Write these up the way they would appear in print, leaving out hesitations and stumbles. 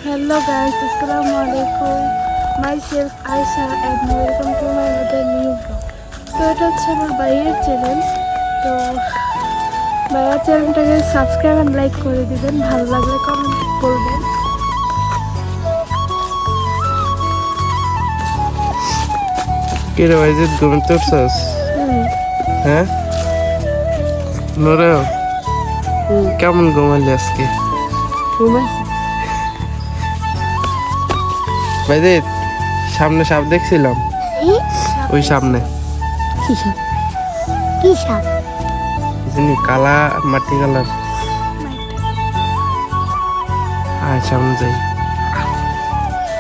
Hello guys, Assalamualaikum. Myself Aisha and welcome to my another new vlog. তো এটা হচ্ছে আমার ভাইয়ের চ্যানেল। তো ভাইয়ের চ্যানেলটাকে সাবস্ক্রাইব আর লাইক করে দিবেন, ভালো লাগলে কমেন্ট করবেন। কি রে ভাইজিৎ ঘুমতে উঠছস? হ্যাঁ নোরে কেমন ঘুমালি আজকে? ভাইজিৎ সামনে সাপ দেখছিলাম, ওই সামনে কি সাপ জানি কালা মাটি কালার। আর সামনে যাই,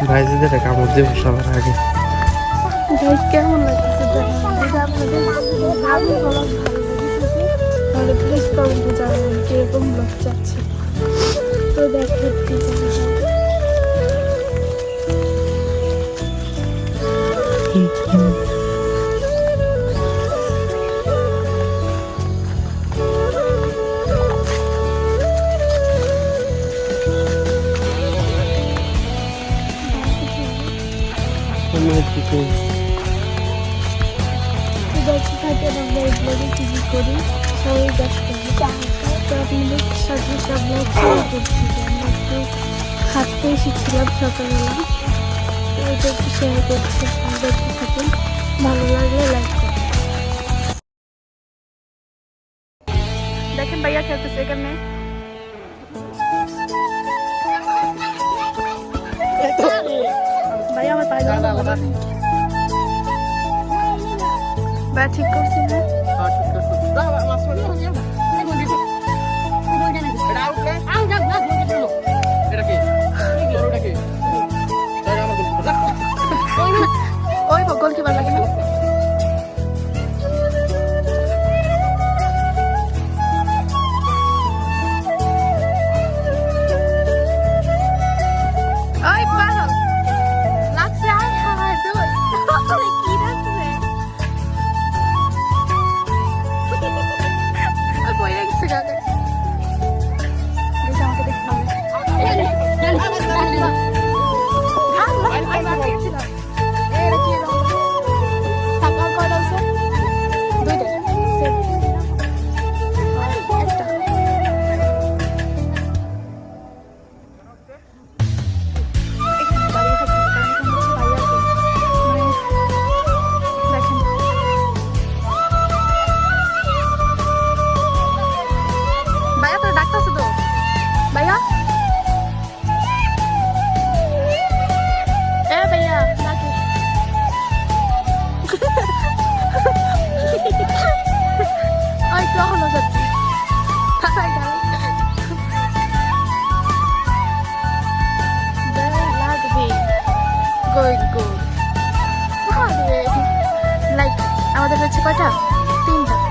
ভাইজিৎ এটা কামড় দেবো সবার আগে। গাইস কেমন লাগছে যদি আপনাদের ভালো লেগেছে তাহলে প্লিজ কমেন্টে জানাবেন কিরকম ব্লগ চাচ্ছে। তো দেখতে থাকে আমরা এই ব্লগে টিভি করি সবাই ব্যস্ত তো আপনাদের সাথে সব ব্লগ শেয়ার করছি। আমরা একটু হাঁটতে এসেছিলাম সকালবেলা, তো এটা একটু শেয়ার করছি। আপনারা দেখতে থাকুন, ভালো লাগলে লাইক করুন। দেখেন ভাইয়া খেলতেছে এখানে। ভাইয়া আমার পায়ে ভাইয়া ঠিক করছি না? ওই গোলকিপার লাগে না। ওই পাগল লাগছে, আয় হায় দুই কি রাখছে ওই পয়লা গেছে গাছে। আমাকে দেখতে হবে। আমাদের হচ্ছে কয়টা? 3টা।